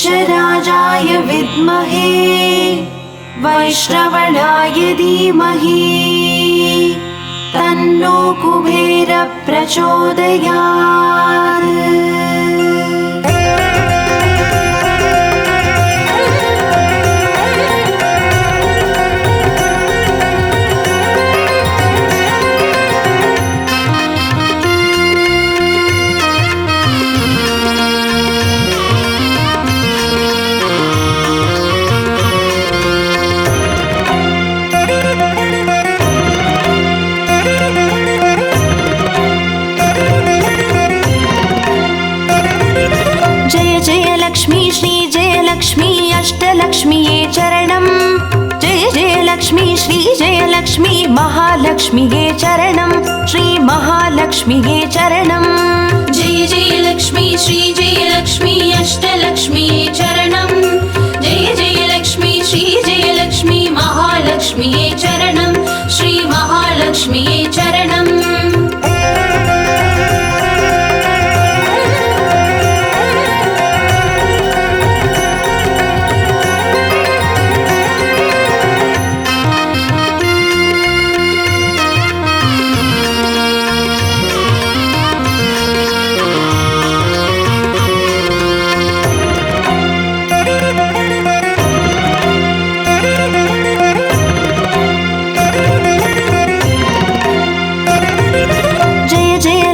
गजराजाय विद्महे वैश्रवणाय धीमहि तन्नो कुबेर प्रचोदयात्। लक्ष्मी श्री जय लक्ष्मी अष्टलक्ष्मीये चरणं। जय जय लक्ष्मी श्री जय लक्ष्मी महालक्ष्मीये चरणं। श्री महालक्ष्मीये चरणं। जय जय लक्ष्मी श्री जय लक्ष्मी अष्टलक्ष्मीये चरणं। जय जय लक्ष्मी श्री जय लक्ष्मी महालक्ष्मीये चरणं। श्री महालक्ष्मीये चरणं।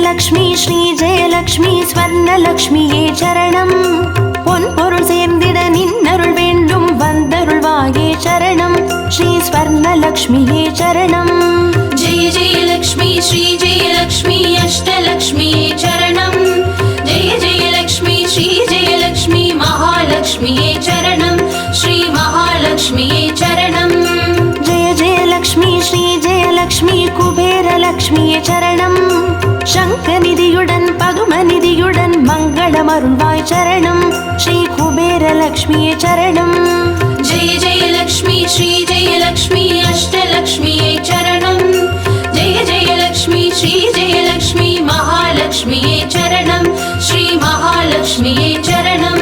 लक्ष्मी श्री जय लक्ष्मी स्वर्णलक्ष्मीये चरणं। பொன்பொருள் சேர்ந்திட நின்னருள் வேண்டும் வந்தருள்வாயே சரணம்। ஸ்ரீ ஸ்வர்ணலக்ஷ்மியே சரணம்। जय जय लक्ष्मी श्री जय लक्ष्मी अष्टलक्ष्मीये चरणं। जय जय लक्ष्मी श्री जय लक्ष्मी महालक्ष्मीये चरणं। श्री महालक्ष्मीये चरणं। जय जय लक्ष्मी श्री जय लक्ष्मी कुबेरलक्ष्मीये चरणं। शङ्खनिधियुடன் பதுமநிதியுடன் மங்களமருள்வாய் சரணம்। ஸ்ரீ குபேரலக்ஷ்மியே சரணம்। जय जय लक्ष्मी श्री जय लक्ष्मी अष्टलक्ष्मीये चरणं। जय जय लक्ष्मी श्री जय लक्ष्मी महालक्ष्मीये चरणं। श्री महालक्ष्मीये चरणं।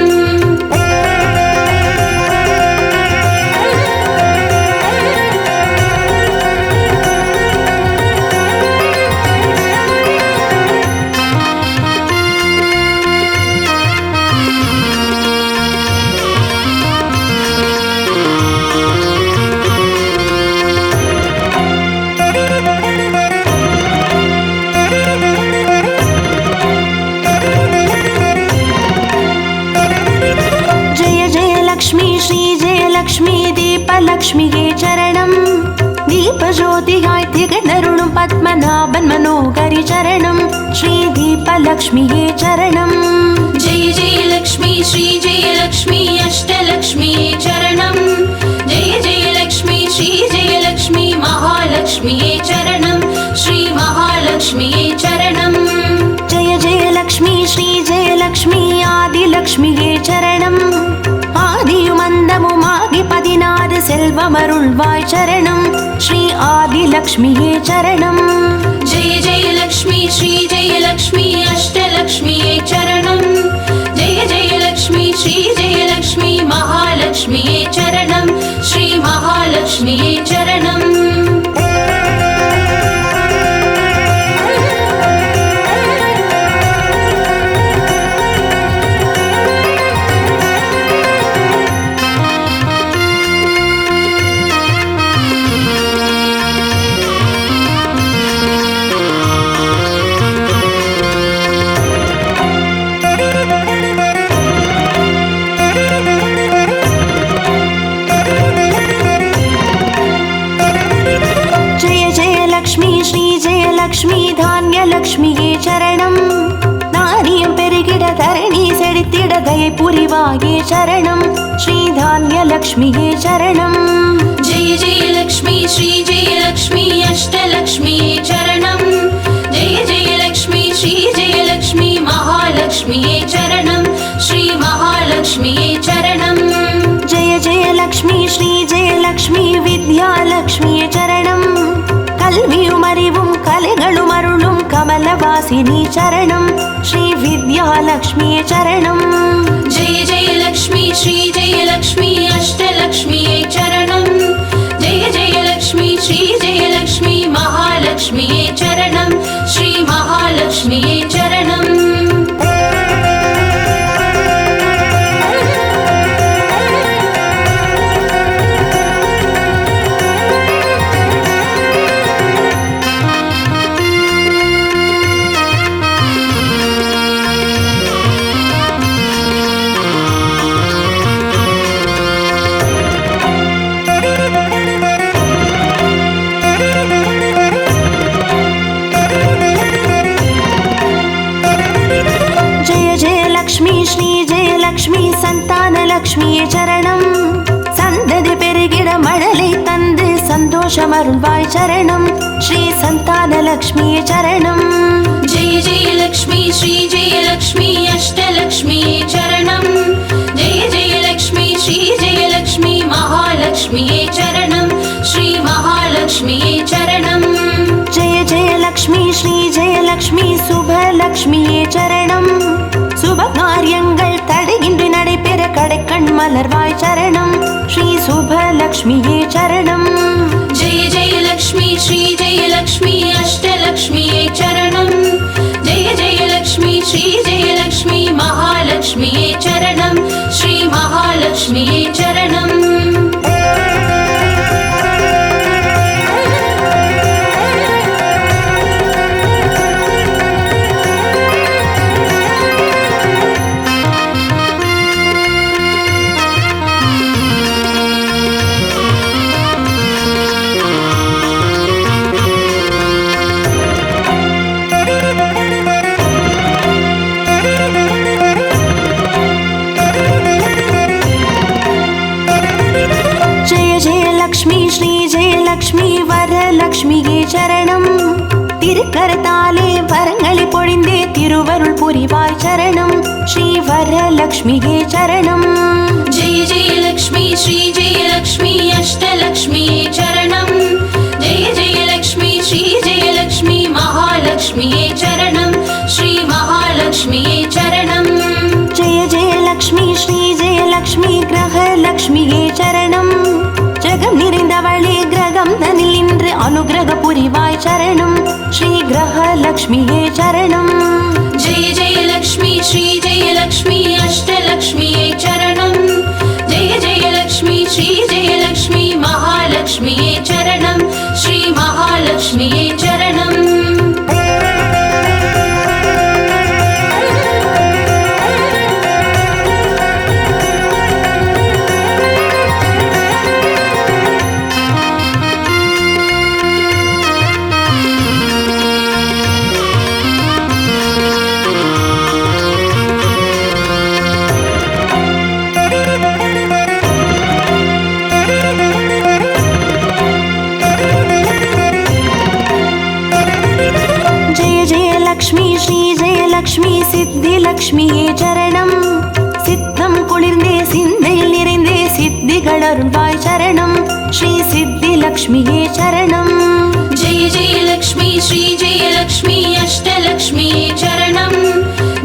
லக்ஷ்மி தீபலக்ஷ்மியே சரணம்। தீபஜோதியாய் திகழருளும் பத்மநாபன் மனோகரி சரணம்। ஸ்ரீ தீபலக்ஷ்மியே சரணம்। जय जय लक्ष्मी श्री जय लक्ष्मी अष्टलक्ष्मीये चरणं। जय जय लक्ष्मी श्री जय लक्ष्मी महालक्ष्मीये चरणं। श्री महालक्ष्मीये चरणं। जय जय लक्ष्मी श्री जय लक्ष्मी आदिलक्ष्मिये चरणं। ஆதியுமந்தமுமாகி 16 செல்வமருள்வாய் சரணம்। ஸ்ரீ ஆதிலக்ஷ்மியே சரணம்। जय जय लक्ष्मी श्री जय लक्ष्मी अष्टलक्ष्मीये चरणं। जय जय लक्ष्मी श्री जय लक्ष्मी महालक्ष्मीये चरणं। श्री महालक्ष्मीये चरणं। லக்ஷ்மி தான்யலக்ஷ்மியே சரணம்। நாரியம் பெருகிட தரணி செழித்திட தயை புரிவாயே சரணம்। ஸ்ரீ தான்யலக்ஷ்மியே சரணம்। जय जय लक्ष्मी श्री जय लक्ष्मी अष्टलक्ष्मीये चरणं। जय जय लक्ष्मी श्री जय लक्ष्मी महालक्ष्मीये चरणं। श्री महालक्ष्मीये चरणं। जय जय लक्ष्मी श्री जय लक्ष्मी विद्यालक्ष्मिये चरणं। கல்வியும் அறிவும் கலைகளும் அருளும் கமல वरवासिनी चरणं श्री विद्यालक्ष्मी चरणं जय जय लक्ष्मी श्री जय लक्ष्मी अष्टलक्ष्मी चरणं जय जय लक्ष्मी श्री जय लक्ष्मी महालक्ष्मी चरणं श्री महालक्ष्मी चरणं லக்ஷ்மி சந்தான லக்ஷ்மி சரணம் சந்ததி பெருகிட மழலை தந்து சந்தோஷம் அருள்வாய் சரணம் ஸ்ரீ சந்தான லக்ஷ்மி சரணம் ஜெய ஜெய லக்ஷ்மி ஸ்ரீ ஜெய லக்ஷ்மி அஷ்டலக்ஷ்மி சரணம் ஜெய ஜெய லக்ஷ்மி ஸ்ரீ ஜெய லக்ஷ்மி மகாலக்ஷ்மி சரணம் ஸ்ரீ மகாலக்ஷ்மி சரணம் ஜெய ஜெய லக்ஷ்மி ஸ்ரீ ஜெய லக்ஷ்மி சுபலக்ஷ்மி சரணம் சுப காரியங்கள் தடையின்றி நடைபெற கடைக்கண் மலர்வாய் சரணம் ஸ்ரீ சுபலக்ஷ்மியே சரணம் ஜெய ஜெய லக்ஷ்மி ஸ்ரீ ஜெய லக்ஷ்மி அஷ்டலக்ஷ்மி சரணம் ஜெய ஜெய லக்ஷ்மி ஸ்ரீ ஜெய லக்ஷ்மி மகாலக்ஷ்மி சரணம் ஸ்ரீ மகாலக்ஷ்மி சரணம் வரலக்ஷ்மியே சரணம் திருக்கரத்தாலே வரங்களை பொழிந்தே திருவருள் புரிவாய் சரணம் ஸ்ரீ வரலக்ஷ்மியே சரணம் ஜெய ஜெய லக்ஷ்மி ஸ்ரீ ஜெய லக்ஷ்மி அஷ்டலக்ஷ்மி சரணம் ஜெய ஜெய லக்ஷ்மி ஸ்ரீ ஜெய லக்ஷ்மி மகாலக்ஷ்மி சரணம் ஸ்ரீ மகாலக்ஷ்மி சரணம் ஜெய ஜெய லக்ஷ்மி ஸ்ரீ ஜெய லக்ஷ்மி கிரகலக்ஷ்மியே சரணம் ஜெகம் நிறைந்தவளே கிரகம் தனில் இன்று அனுகிரக புரிவாய் சரணம் ஸ்ரீ கிரகலக்ஷ்மியே சரணம் ஜெய ஜெய லக்ஷ்மி ஸ்ரீ ஜெய லக்ஷ்மி அஷ்டலக்ஷ்மி சரணம் ஜெய ஜெய லக்ஷ்மி ஸ்ரீ ஜெய லக்ஷ்மி மகாலக்ஷ்மி சரணம் ஸ்ரீ மகாலக்ஷ்மி சரணம் லக்ஷ்மி சித்தி லக்ஷ்மியே சரணம் சித்தம் குளிர்ந்தே சிந்தையில் நிறைந்தே சித்திகள் அருள்வாய் சரணம் ஸ்ரீ சித்தி லக்ஷ்மியே சரணம் ஜெய ஜெய லக்ஷ்மி ஸ்ரீ ஜெய லக்ஷ்மி அஷ்டலக்ஷ்மி சரணம்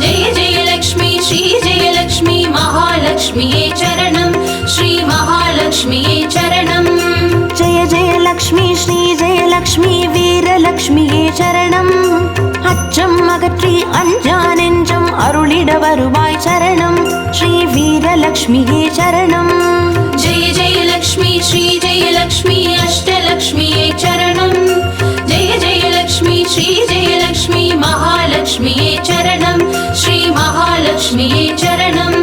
ஜெய ஜெய லக்ஷ்மி ஸ்ரீ ஜெய லக்ஷ்மி மகாலக்ஷ்மி சரணம் ஸ்ரீ மகாலக்ஷ்மி சரணம் ஜெய ஜெய லக்ஷ்மி ஸ்ரீ ஜெய லக்ஷ்மி வீரலக்ஷ்மியே சரணம் அச்சம் அகற்றி அஞ்சா நெஞ்சம் அருளிட வருவாய் சரணம் ஸ்ரீ வீரலக்ஷ்மியே சரணம் ஜெய ஜெய லக்ஷ்மி ஸ்ரீ ஜெய லக்ஷ்மி அஷ்டலக்ஷ்மி சரணம் ஜெய ஜெய லக்ஷ்மி ஸ்ரீ ஜெய லக்ஷ்மி மகாலக்ஷ்மி சரணம் ஸ்ரீ மகாலக்ஷ்மி சரணம்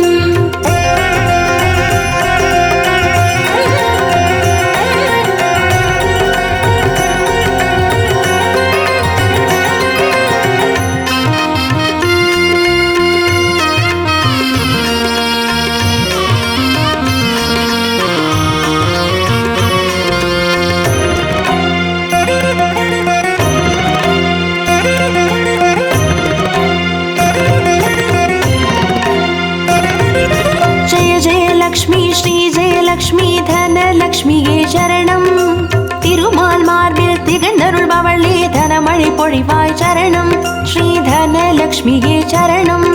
தனமழை மழை பொழிவாய் சரணம் ஸ்ரீ தனலக்ஷ்மியே சரணம்.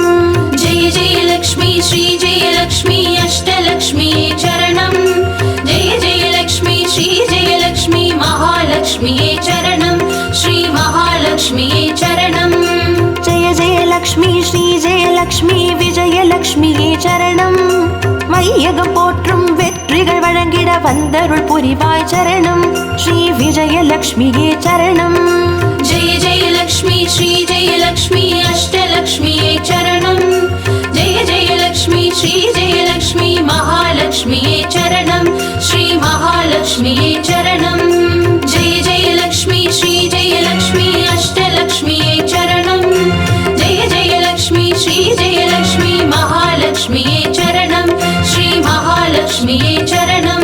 जय जय लक्ष्मी श्री जय लक्ष्मी अष्टलक्ष्मी चरणं जय जय लक्ष्मी श्री जय लक्ष्मी महालक्ष्मी चरणं श्री महालक्ष्मी चरणं. जय जय लक्ष्मी श्री जय लक्ष्मी विजयलक्ष्मिயே சரணம். வையகம் போற்றும் வெற்றிகள் வழங்கிட வந்தருள் புரிவாய் சரணம் ஸ்ரீ விஜயலக்ஷ்மியே சரணம். जय जय लक्ष्मी श्री जय लक्ष्मी अष्टलक्ष्मी चरणं जय जय लक्ष्मी श्री जय लक्ष्मी महालक्ष्मी चरणं श्री महालक्ष्मी चरणं. जय जय लक्ष्मी श्री जय लक्ष्मी अष्टलक्ष्मी चरणं जय जय लक्ष्मी श्री जय लक्ष्मी महालक्ष्मी चरणं श्री महालक्ष्मी चरणं.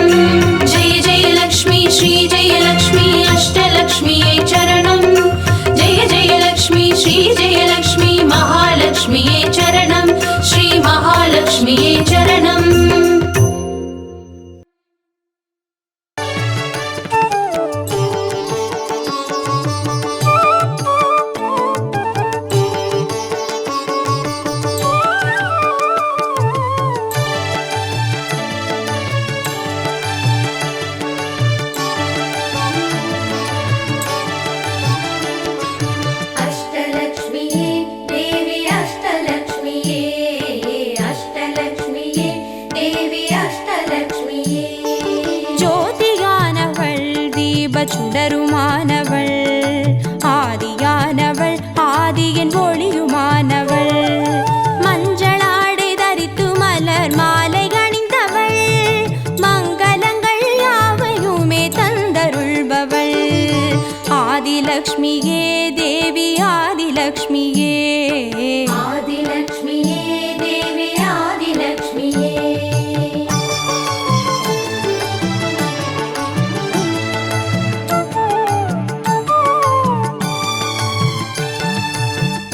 जय जय लक्ष्मी श्री जय लक्ष्मी अष्टलक्ष्मी चरणं जय जय लक्ष्मी श्री जय लक्ष्मी महालक्ष्मी चरणं श्री महालक्ष्मी चरणं. अष्टलक्ष्मिये देवी अष्टलक्ष्मिये अष्टलक्ष्मिये देवी अष्टलक्ष्मिये. ஜோதியானவள் தீப சுடருமானவள் ஆதியானவள் ஆதியின் ஒளியுமானவள் மஞ்சளாடை தரித்து மலர் மாலை அணிந்தவள் மங்களங்கள் யாவையுமே தந்தருள்பவள் ஆதிலக்ஷ்மியே தேவி ஆதிலக்ஷ்மியே. आदिलक्ष्मिये देवी आदिलक्ष्मिये.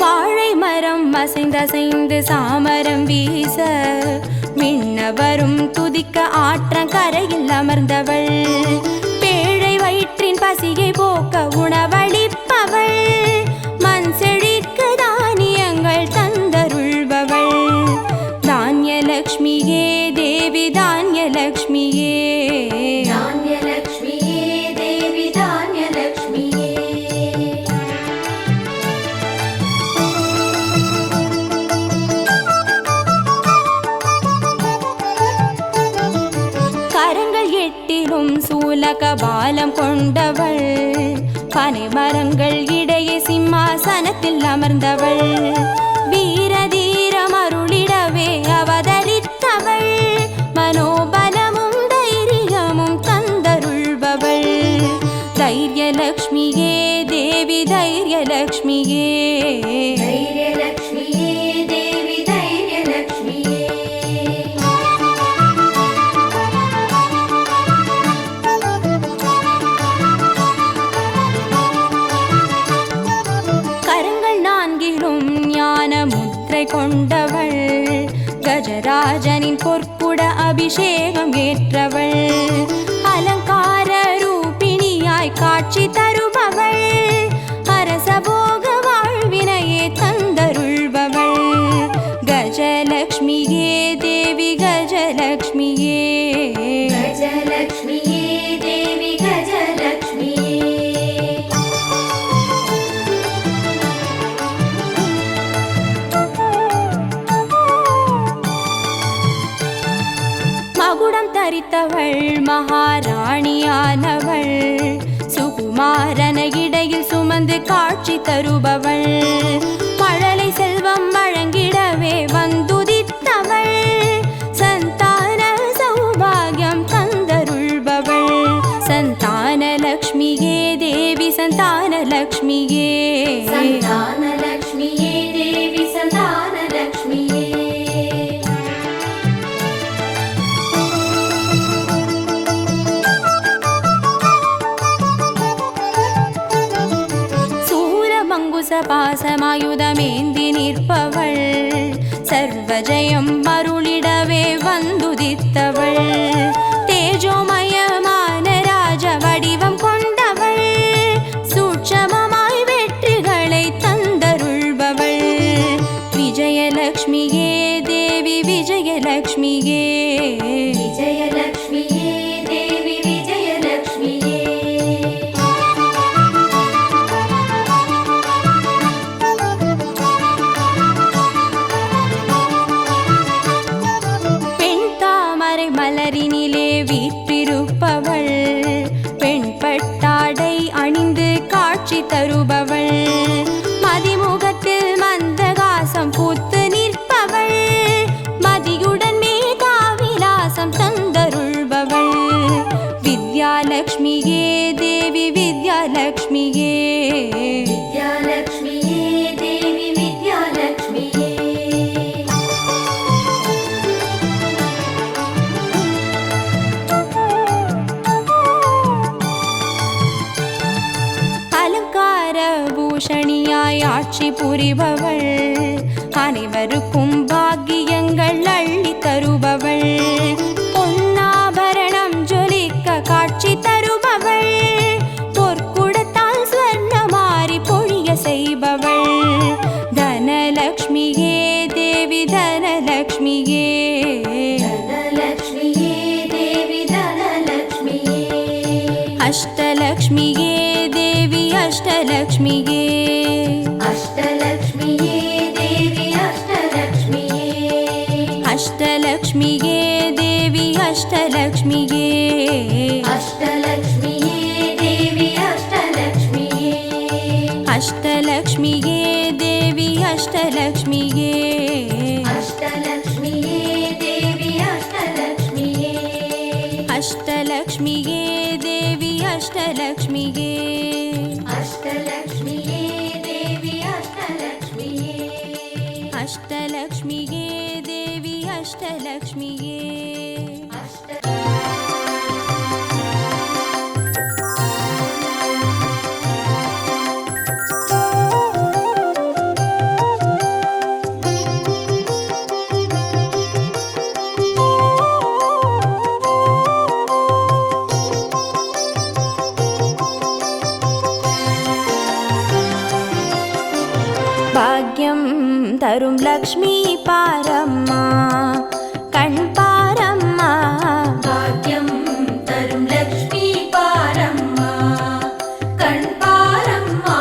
வாழை மரம் அசைந்தசைந்து சாமரம் வீச மின்னவரும் துதிக்க ஆற்றங்கரையில் அமர்ந்தவள் பேழை வயிற்றின் பசியை போக்க உணவளிப்பவள் மண் செழிக்க தானியங்கள் தந்தருள்பவள் தானியலக்ஷ்மியே தேவி தானியலக்ஷ்மியே. धान्यलक्ष्मिये देवी धान्यलक्ष्मिये. கரங்கள் எட்டிலும் சூலக பாலம் கொண்டவள் பனை மரங்கள் இடையே சிம்மாசனத்தில் அமர்ந்தவள் வீரதீரம் அருளிடவே அவதரித்தவள் மனோபலமும் தைரியமும் தந்தருள்பவள் தைரியலக்ஷ்மியே தேவி தைரியலக்ஷ்மியே. धैर्यलक्ष्मिये देवी धैर्यलक्ष्मिये. கரங்கள் நான்கிலும் ஞான முத்திரை கொண்டவள் கஜராஜனின் பொற்குட அபிஷேகம் ஏற்றவள் அலங்கார ரூபிணியாய் காட்சி தருபவள் அரசபோக வாழ்வினையே தந்தருள்பவள் கஜலக்ஷ்மியே தேவி கஜலக்ஷ்மியே. गजलक्ष्मिये देवी गजलक्ष्मिये. மகுடம் தரித்தவள் மகாராணியானவள் சுகுமாரன இடையில் சுமந்து காட்சி தருபவள் மழலை செல்வம் வழங்கிடவே வந்துதித்தவள் சந்தான சௌபாகியம் தந்தருள்பவள் சந்தானலக்ஷ்மியே தேவி சந்தானலக்ஷ்மியே. सन्तानलक्ष्मिये देवी सन्तानलक्ष्मिये. பாசமாயுதமேந்தி நிற்பவள் சர்வஜயம் அருளிடவே வந்துதித்தவள் தேஜோமயமான ராஜ வடிவம் கொண்டவள் சூட்சமமாய் வெற்றி விஜயலக்ஷ்மியே தேவி விஜயலக்ஷ்மியே விஜயலக்ஷ்மியே தேவி விஜயலக்ஷ்மியே பெண் தாமரை மலரினிலே வீற்றிருப்பவள் பெண் பட்டாடை அணிந்து காட்சி தருபவள் மதிமுகத்தில் மந்தகாசம் பூத்து நிற்பவள் மதியுடன் மேதாவிலாசம் தந்தருள்பவள் வித்யாலக்ஷ்மியே தேவி வித்யாலக்ஷ்மியே வித்யாலக்ஷ்மியே தேவி வித்யாலக்ஷ்மியே அலங்கார பூஷணியாய் ஆட்சி புரிபவள் அனைவருக்கும் பாக்கியங்கள் அள்ளி தருபவள் பொன்னாபரணம் ஜொலிக்க காட்சி தருபவள் பொற்குடத்தால் ஸ்வர்ணமாரி பொழிய செய்பவள் தனலக்ஷ்மியே தேவி தனலக்ஷ்மியே தனலக்ஷ்மியே தேவி தனலக்ஷ்மியே அஷ்டலக்ஷ்மியே தேவி அஷ்டலக்ஷ்மியே அஷ்டலக்ஷ்மியே தேவி அஷ்டலக்ஷ்மியே அஷ்டலக்ஷ்மியே தேவி அஷ்டலக்ஷ்மியே அஷ்டலக்ஷ்மியே தேவி அஷ்டலக்ஷ்மியே அஷ்டலக்ஷ்மியே தேவி அஷ்டலக்ஷ்மியே அஷ்டலக்ஷ்மியே தேவி அஷ்டலக்ஷ்மியே அஷ்டலக்ஷ்மியே தேவி அஷ்டலக்ஷ்மியே அஷ்டலக்ஷ்மியே தேவி அஷ்டலக்ஷ்மியே அஷ்டலக்ஷ்மியே தேவி அஷ்டலக்ஷ்மியே பாக்யம் தரும் லக்ஷ்மி பாரம்மா கண் பாரம்மா பாக்யம் தரும் லக்ஷ்மி பாரம்மா கண் பாரம்மா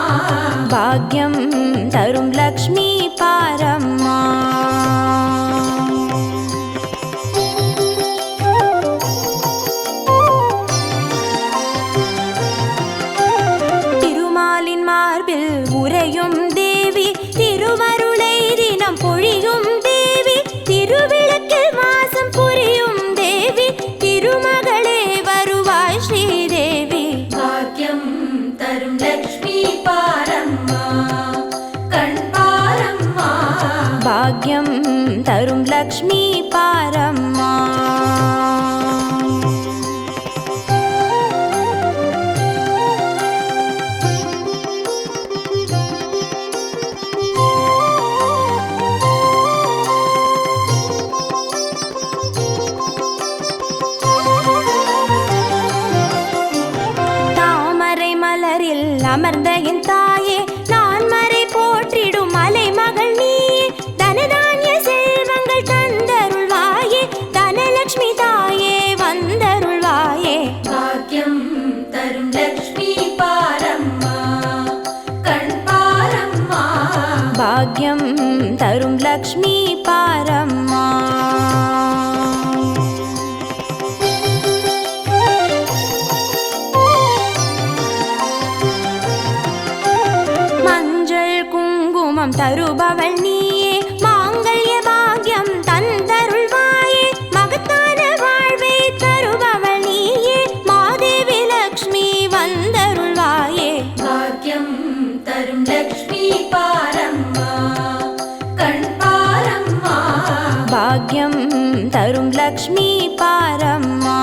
பாக்யம் தரும் லக்ஷ்மி பாரம்மா திருமாலின் மார்பில் உறையும் தேவி திருவருளை தினம் பொழியும் தேவி திருவிளக்கில் வாசம் புரியும் தேவி திருமகளே வருவாய் ஸ்ரீதேவி பாக்யம் தரும் லக்ஷ்மி பாரம்மா கண் பாரம்மா பாக்யம் தரும் லக்ஷ்மி பாரம்மா தாமரை மலரில் அமர்ந்த என் தாயே நான் மறை போற்றிடும் மலை மகள் நீயே தனதானிய செல்வங்கள் தந்தருள்வாயே தனலக்ஷ்மி தாயே வந்தருள்வாயே பாக்யம் தரும் லக்ஷ்மி பாரம்மா கண் பாரம்மா பாக்யம் தரும் லக்ஷ்மி பாரம்மா மஞ்சள் குங்குமம் தருபவள் நீயே மாங்கல்ய பாக்யம் தந்தருள்வாயே மகத்தான வாழ்வை தருபவள் நீயே மாதேவி லக்ஷ்மி வந்தருள்வாயே பாக்யம் தரும் லக்ஷ்மி பாரம்மா கண் பாரம்மா பாக்யம் தரும் லக்ஷ்மி பாரம்மா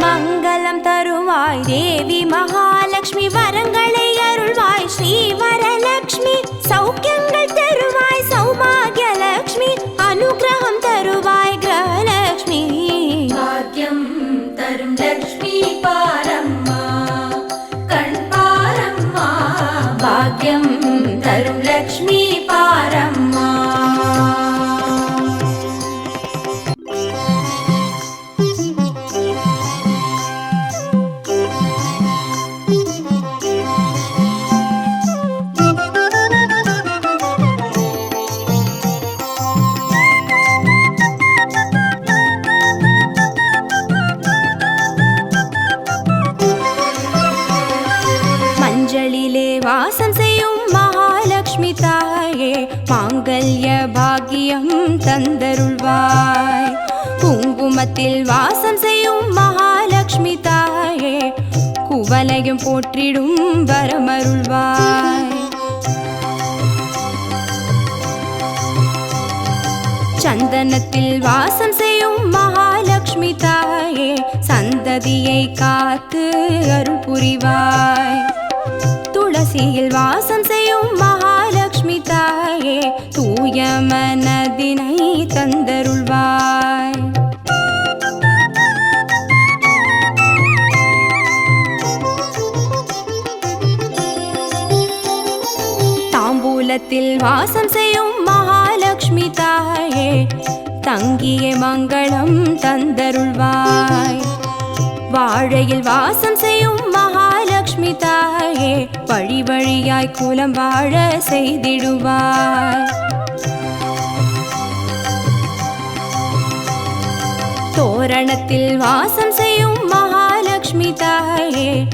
மங்களம் தருவாய் தேவி மகாலட்சுமி வரங்களை அருள்வாய் ஸ்ரீ வரலட்சுமி பாக்யம் தரும் லக்ஷ்மி பாரம்மா. மஞ்சளிலே வாசம் செய்யும் மகாலட்சுமி தாயே, மாங்கல்ய பாக்கியம் தந்தருள்வாய். குங்குமத்தில் வாசம் செய்யும் மகாலட்சுமி தாயே, குவலையும் போற்றிடும் வரமருள்வாய். சந்தனத்தில் வாசம் செய்யும் மகாலட்சுமி தாயே, சந்ததியை காத்து அருள் புரிவாய். துளசியில் வாசம் செய்யும் மகாலட்சுமி தாயே, தூய மனதினை தந்தருள்வாய். தாம்பூலத்தில் வாசம் செய்யும் மகாலட்சுமி தாயே, தங்கிய மங்களம் தந்தருள்வாய். வாழையில் வாசம் செய்யும் மகாலட்சுமி தாயே, வழி வழியாய் குலம் வாழ செய்திடுவாய். தோரணத்தில் வாசம் செய்யும் மகாலட்சுமி தாயே,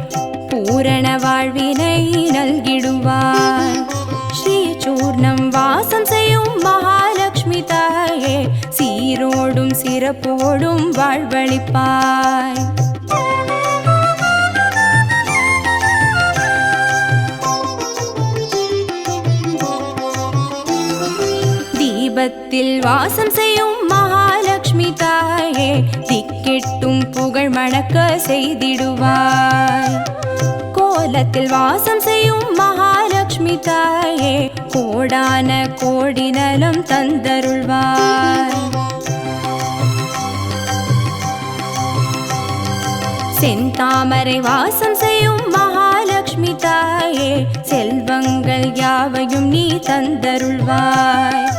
பூரண வாழ்வினை நல்கிடுவாய். ஸ்ரீ சூர்ணம் வாசம் செய்யும் மகாலட்சுமி தாயே, சீரோடும் சிறப்போடும் வாழ்வளிப்பாய். தீபத்தில் வாசம் செய்யும் மகாலட்சுமி தாயே, திக்கெட்டும் புகழ் மணக்க செய்திடுவாய். கோலத்தில் வாசம் செய்யும் மகாலட்சுமி தாயே, கோடான கோடி நலம் தந்தருள்வாய். செந்தாமரை வாசம் செய்யும் மகாலட்சுமி தாயே, செல்வங்கள் யாவையும் நீ தந்தருள்வாய்.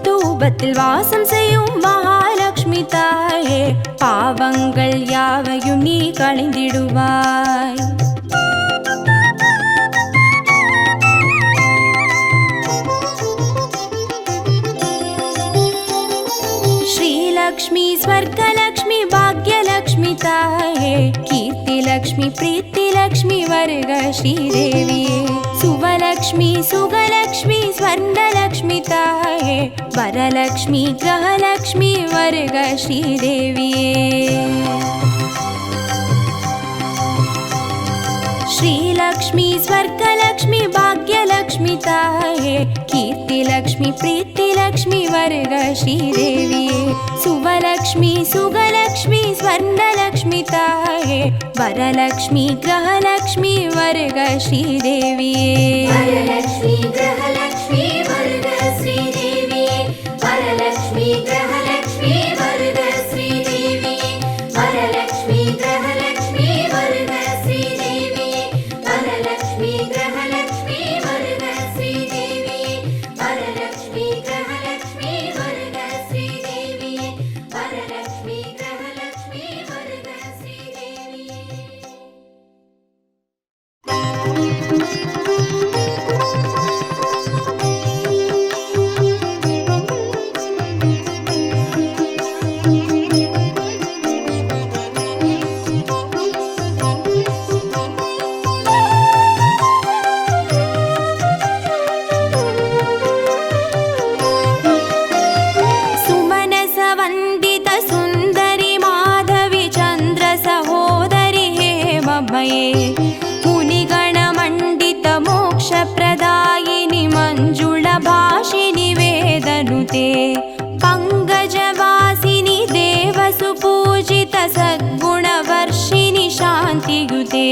தூபத்தில் வாசம் செய்யும் மகாலட்சுமி தாயே, பாவங்கள் யாவையும் நீ களைந்திடுவாய். श्रीलक्ष्मी स्वर्गलक्ष्मी भाग्यलक्ष्मी ताये, कीर्तिलक्ष्मी प्रीतिलक्ष्मी वर्ग श्रीदेविये. सुवलक्ष्मी सुगलक्ष्मी स्वर्णलक्ष्मी ताये, वरलक्ष्मी ग्रहलक्ष्मी वर्ग श्रीदेविये. श्रीलक्ष्मी स्वर्गलक्ष्मी भाग्यलक्ष्मी ताये, कीर्तिलक्ष्मी प्रीतिलक्ष्मी वर्ग श्रीदेविये. सुवलक्ष्मी सुगलक्ष्मी स्वर्णलक्ष्मी ताये, वरलक्ष्मी ग्रहलक्ष्मी वर्ग श्रीदेविये. वरलक्ष्मी ग्रहलक्ष्मी वर्ग श्रीदेविये. वरलक्ष्मी ग्रहलक्ष्मी वर्ग श्रीदेविये. वरलक्ष्मी ग्रहलक्ष्मी वर्ग श्रीदेविये. वरलक्ष्मी ग्रहलक्ष्मी वर्ग श्रीदेविये. वरलक्ष्मी ग्रहलक्ष्मी वर्ग श्रीदेविये. वरलक्ष्मी ग्रहलक्ष्मी वर्ग श्रीदेविये. सुमनस वन्दित सुन्दरि माधवी चन्द्र सहोदरि हेममये, मुनिगणमण्डित मोक्षप्रदायिनि मञ्जुळा भाषिनि वेदनुते. पङ्कजवासिनि देवसुपूजित सद्गुणवर्षिणि शान्तियुते.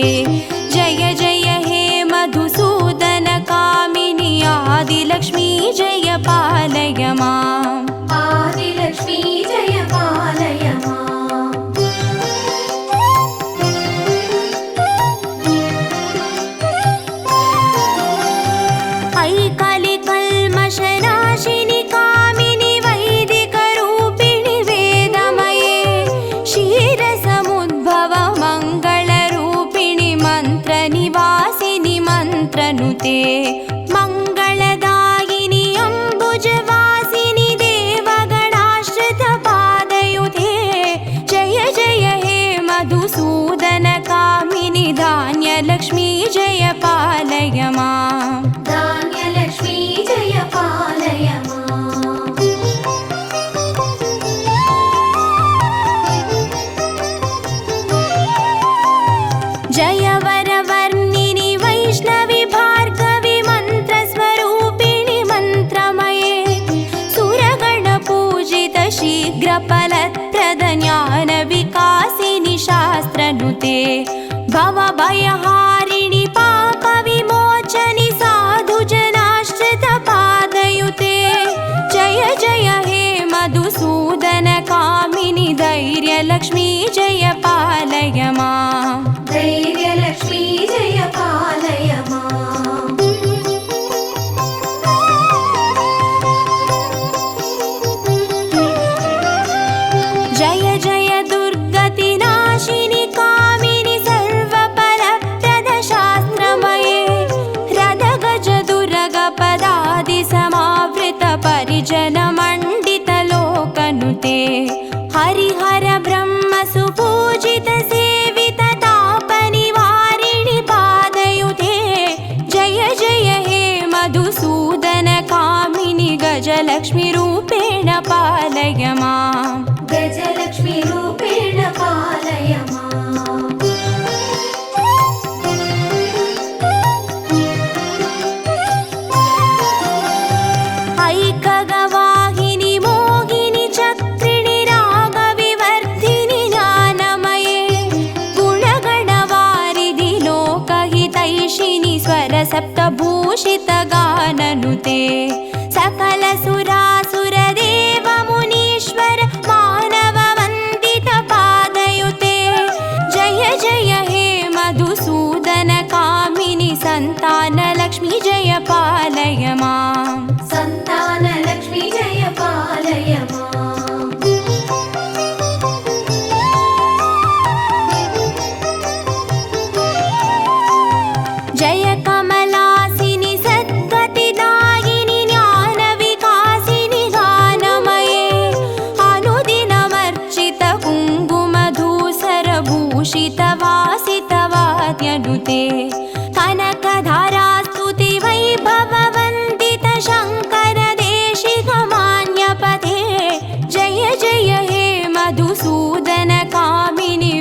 जय जय हे मधुसूदन कामिनि आदिलक्ष्मी जय पालय माम्. आदिलक्ष्मी जय पालय माम्. शास्त्रनुते मङ्गलदायिनि अम्बुजवासिनि देवगणाश्रितपादयुते जय जय हे मधुसूदनकामिनि धान्यलक्ष्मी जय पालय माम् धान्यलक्ष्मी जय पालय माम् जय वरवर्णिनि वैष्णवि भार्गवि मन्त्रस्वरूपिणि मन्त्रमये सुरगणपूजित शीघ्रफलप्रद ज्ञानविकासिनि शास्त्रनुते भवभयहारिणि पापविमोचनि साधुजनाश्रितपादयुते जय जय हे मधुसूदनकामिनि धैर्यलक्ष्मी जय पालय माम् धैर्यलक्ष्मी जय पालय माम् जय जय दुर्गतिनाशिनि कामिनि सर्वफलप्रद शास्त्रमये रदगज दुर्गपदादि समावृत परिजनमण्डित लोकनुते हरिहर ब्रह्म सुपूजित सेवित तापनिवारिणि पादयुते जय जय हे मधुसूदनकामिनि गजलक्ष्मी रूपेण पालय माम् गजलक्ष्मी रूपेण पालय माम् ऐकगवाहिनि मोहिनि चक्रिणि रागविवर्धिनि ज्ञानमये गुणगणवारिधि लोकहितैषिणि स्वरसप्तभूषित गाननुते सकल सुरासुरदेव मुनीश्वर मानव वन्दित पादयुते जय जय हे मधुसूदनकामिनि सन्तानलक्ष्मी जय पालय माम् सन्तानलक्ष्मी जय पालय माम् जय कमलासिनि सद्गतिदायिनि ज्ञानविकासिनि गानमये अनुदिनमर्चित कुङ्कुमधूसरभूषित वासितवाद्यनुते कनकधारास्तुति वैभववन्दित शङ्कर देशिकमान्यपते जय जय हे मधुसूदनकामिनि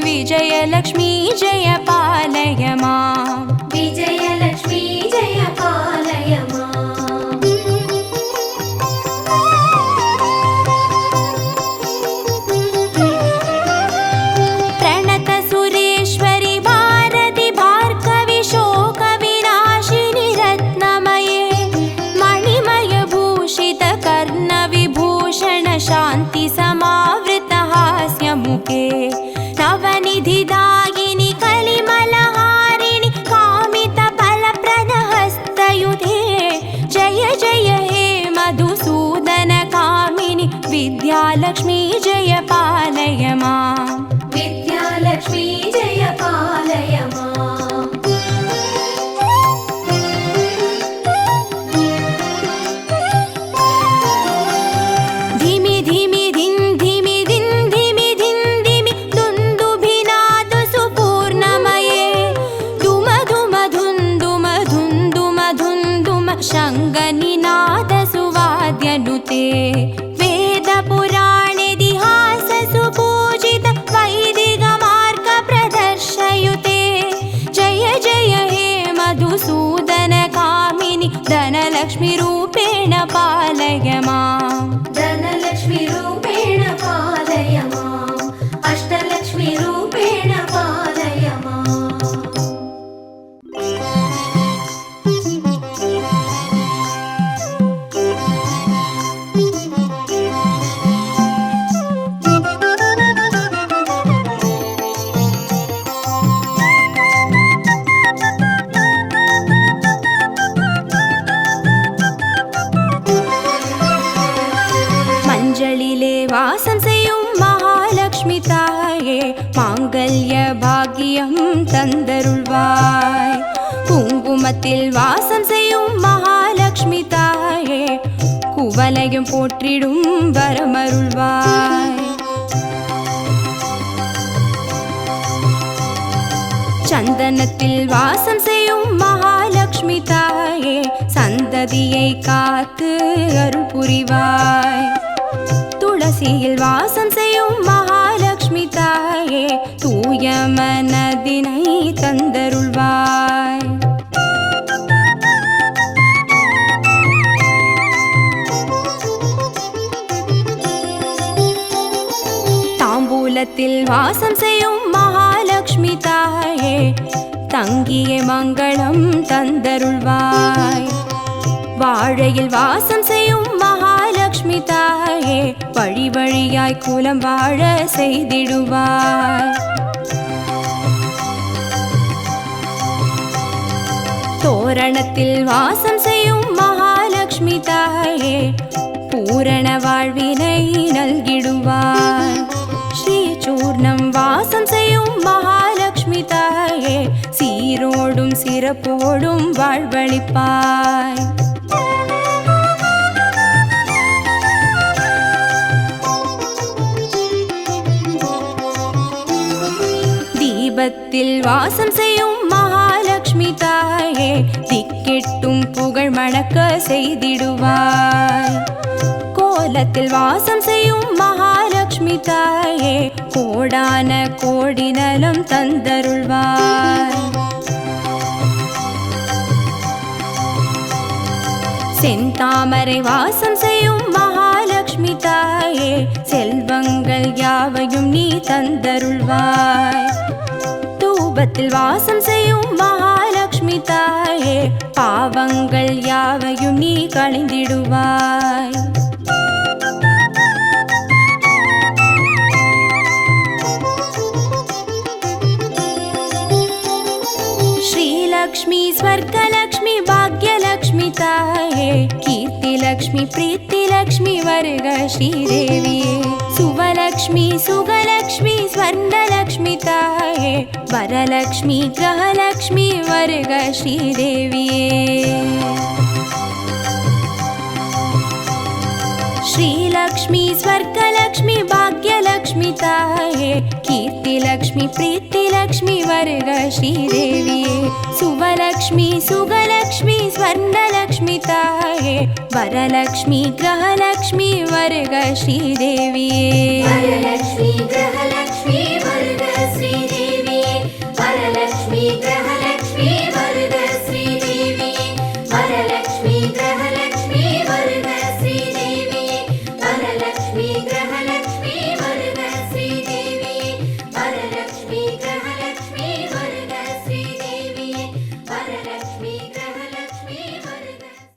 विजयलक्ष्मी जय पालय माम् विजयलक्ष्मी जय पालय माम् प्रणत सुरेश्वरि भारति भार्गवि शोकविनाशिनि रत्नमये मणिमय भूषित कर्णविभूषण शान्ति समावृत हास्यमुखे नवनिधिदायिनि कलिमलहारिणि कामित फलप्रद हस्तयुते जय जय हे मधुसूदनकामिनि विद्यालक्ष्मी जय पालय माम् विद्यालक्ष्मी जय पालय माम् धिमि धिमि धिन् धिमि धिन् धिमि धिन् धिमि दुन्दुभिनाद सुपूर्णमये दुम दुम धुन्दुम धुन्दुम धुन्दुम शङ्गनिनाद सुवाद्यनुते वेदपुराणेतिहास सुपूजित वैदिकमार्ग प्रदर्शयुते जय जय हे मधुसूदनकामिनि धनलक्ष्मी रूपेण पालय माम् धनलक्ष्मी रूपेण पालय माम् अष्टलक्ष्मी रूपेण पालय माम् வாசம் செய்யும் மகாலட்சுமி குங்குமத்தில் வாசம் செய்யும் மகாலட்சுமி தாயே குவலையும் போற்றிடும் வரமருள்வாய். சந்தனத்தில் வாசம் செய்யும் மகாலட்சுமி தாயே சந்ததியை காத்து அருள் புரிவாய். துளசியில் வாசம் செய்யும் மகாலட்சுமி தாயே தூய மனதினை தந்தருள்வாய். தாம்பூலத்தில் வாசம் செய்யும் மகாலட்சுமி தாயே தங்கிய மங்களம் தந்தருள்வாய். வாழையில் வாசம் செய்யும் மகாலட்சுமி தாயே வழி வழியாய் குலம் வாழ செய்திடுவாய். தோரணத்தில் வாசம் செய்யும் மகாலட்சுமி தாயே பூரண வாழ்வினை நல்கிடுவாய். ஸ்ரீ சூர்ணம் வாசம் செய்யும் மகாலட்சுமி தாயே சீரோடும் சிறப்போடும் வாழ்வளிப்பாய். தீபத்தில் வாசம் செய்யும் மகாலட்சுமி தாயே திக்கெட்டும் புகழ் மணக்க செய்திடுவாய். கோலத்தில் வாசம் செய்யும் மகாலட்சுமி தாயே கோடான கோடி நலம் தந்தருள்வாய். செந்தாமரை வாசம் செய்யும் மகாலட்சுமி தாயே செல்வங்கள் யாவையும் நீ தந்தருள்வாய். தூபத்தில் வாசம் செய்யும் மகாலட்சுமி தாயே பாவங்கள் யாவையும் நீ களைந்திடுவாய். श्रीलक्ष्मी स्वर्गलक्ष्मी भाग्यलक्ष्मी ताये कीर्तिलक्ष्मी प्रीतिलक्ष्मी वर्ग श्रीदेविये सुवलक्ष्मी सुगलक्ष्मी स्वर्णलक्ष्मी ताये वरलक्ष्मी ग्रहलक्ष्मी वर्ग श्रीदेविये श्रीलक्ष्मी स्वर्गलक्ष्मी भाग्यलक्ष्मी ताये कीर्तिलक्ष्मी प्रीतिलक्ष्मी वर्ग श्रीदेविये सुवलक्ष्मी सुगलक्ष्मी स्वर्णलक्ष्मी ताये वरलक्ष्मी ग्रहलक्ष्मी वर्ग श्रीदेविये वरलक्ष्मी